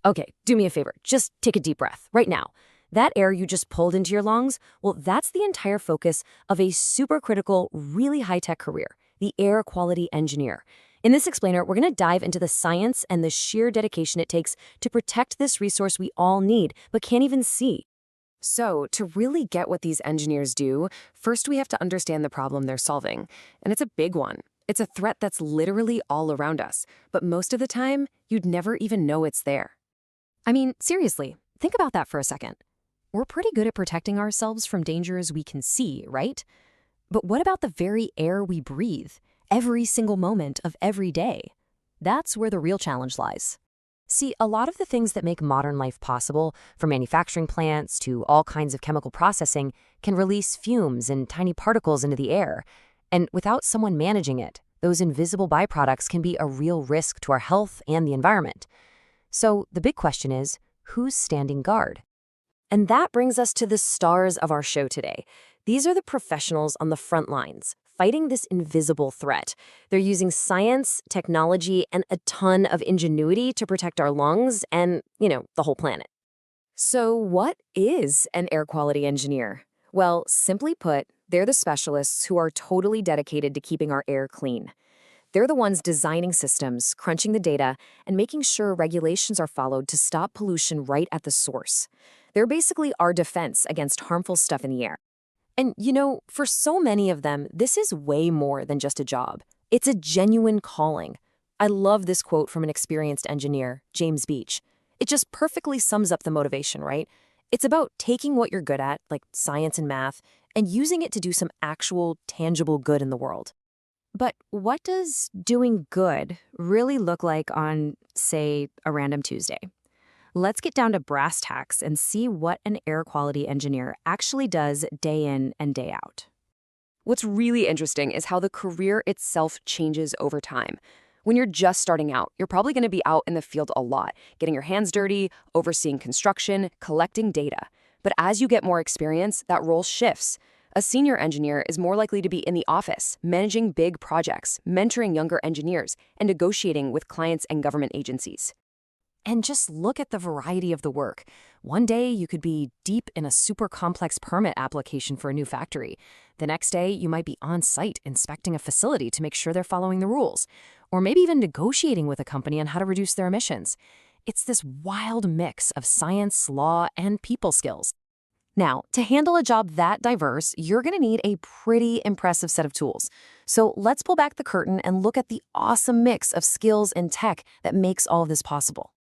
Okay, do me a favor. Just take a deep breath right now. That air you just pulled into your lungs, well, that's the entire focus of a supercritical, really high-tech career, the air quality engineer. In this explainer, we're going to dive into the science and the sheer dedication it takes to protect this resource we all need but can't even see. So, to really get what these engineers do, first we have to understand the problem they're solving. And it's a big one. It's a threat that's literally all around us, but most of the time, you'd never even know it's there. I mean, seriously, think about that for a second. We're pretty good at protecting ourselves from dangers we can see, right? But what about the very air we breathe, every single moment of every day? That's where the real challenge lies. See, a lot of the things that make modern life possible, from manufacturing plants to all kinds of chemical processing, can release fumes and tiny particles into the air. And without someone managing it, those invisible byproducts can be a real risk to our health and the environment. So the big question is, who's standing guard? And that brings us to the stars of our show today. These are the professionals on the front lines, fighting this invisible threat. They're using science, technology, and a ton of ingenuity to protect our lungs and, the whole planet. So what is an air quality engineer? Well, simply put, they're the specialists who are totally dedicated to keeping our air clean. They're the ones designing systems, crunching the data, and making sure regulations are followed to stop pollution right at the source. They're basically our defense against harmful stuff in the air. And, for so many of them, this is way more than just a job. It's a genuine calling. I love this quote from an experienced engineer, James Beach. It just perfectly sums up the motivation, right? It's about taking what you're good at, like science and math, and using it to do some actual, tangible good in the world. But what does doing good really look like on, say, a random Tuesday? Let's get down to brass tacks and see what an air quality engineer actually does day in and day out. What's really interesting is how the career itself changes over time. When you're just starting out, you're probably going to be out in the field a lot, getting your hands dirty, overseeing construction, collecting data. But as you get more experience, that role shifts. A senior engineer is more likely to be in the office, managing big projects, mentoring younger engineers, and negotiating with clients and government agencies. And just look at the variety of the work. One day, you could be deep in a super complex permit application for a new factory. The next day, you might be on site inspecting a facility to make sure they're following the rules. Or maybe even negotiating with a company on how to reduce their emissions. It's this wild mix of science, law, and people skills. Now, to handle a job that diverse, you're going to need a pretty impressive set of tools. So let's pull back the curtain and look at the awesome mix of skills and tech that makes all of this possible.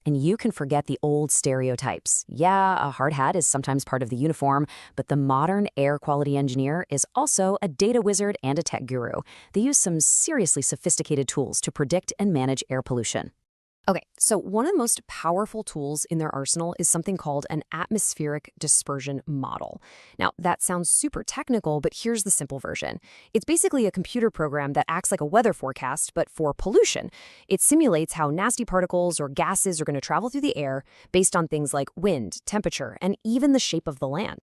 And you can forget the old stereotypes. Yeah, a hard hat is sometimes part of the uniform, but the modern air quality engineer is also a data wizard and a tech guru. They use some seriously sophisticated tools to predict and manage air pollution. Okay, so one of the most powerful tools in their arsenal is something called an atmospheric dispersion model. Now, that sounds super technical, but here's the simple version. It's basically a computer program that acts like a weather forecast, but for pollution. It simulates how nasty particles or gases are going to travel through the air based on things like wind, temperature, and even the shape of the land.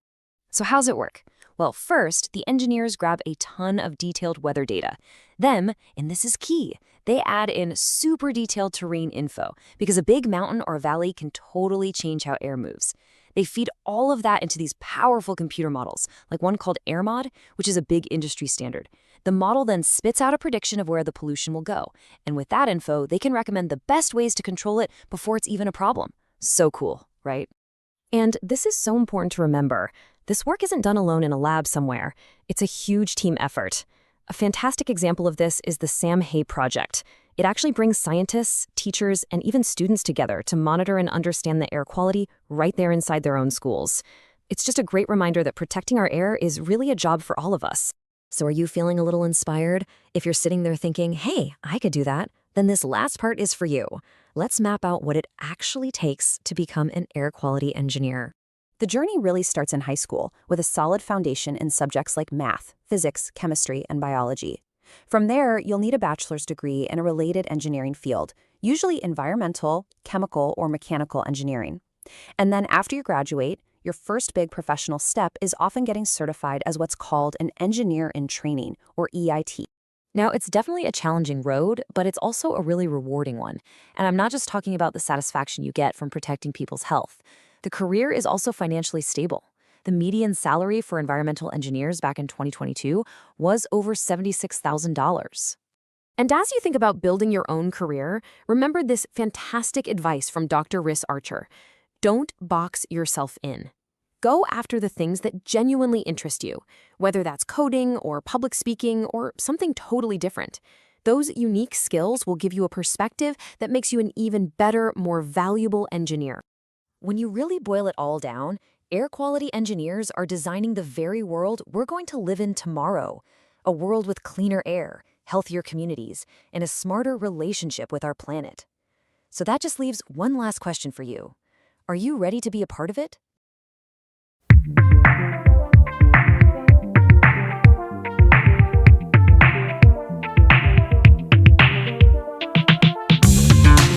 So how's it work? Well, first, the engineers grab a ton of detailed weather data. Then, and this is key, they add in super detailed terrain info because a big mountain or valley can totally change how air moves. They feed all of that into these powerful computer models, like one called AirMod, which is a big industry standard. The model then spits out a prediction of where the pollution will go. And with that info, they can recommend the best ways to control it before it's even a problem. So cool, right? And this is so important to remember. This work isn't done alone in a lab somewhere. It's a huge team effort. A fantastic example of this is the Sam Hay project. It actually brings scientists, teachers, and even students together to monitor and understand the air quality right there inside their own schools. It's just a great reminder that protecting our air is really a job for all of us. So are you feeling a little inspired? If you're sitting there thinking, hey, I could do that, then this last part is for you. Let's map out what it actually takes to become an air quality engineer. The journey really starts in high school with a solid foundation in subjects like math, physics, chemistry, and biology. From there, you'll need a bachelor's degree in a related engineering field, usually environmental, chemical, or mechanical engineering. And then after you graduate, your first big professional step is often getting certified as what's called an engineer in training, or EIT. Now, it's definitely a challenging road, but it's also a really rewarding one. And I'm not just talking about the satisfaction you get from protecting people's health. The career is also financially stable. The median salary for environmental engineers back in 2022 was over $76,000. And as you think about building your own career, remember this fantastic advice from Dr. Riss Archer. Don't box yourself in. Go after the things that genuinely interest you, whether that's coding or public speaking or something totally different. Those unique skills will give you a perspective that makes you an even better, more valuable engineer. When you really boil it all down, air quality engineers are designing the very world we're going to live in tomorrow. A world with cleaner air, healthier communities, and a smarter relationship with our planet. So that just leaves one last question for you. Are you ready to be a part of it?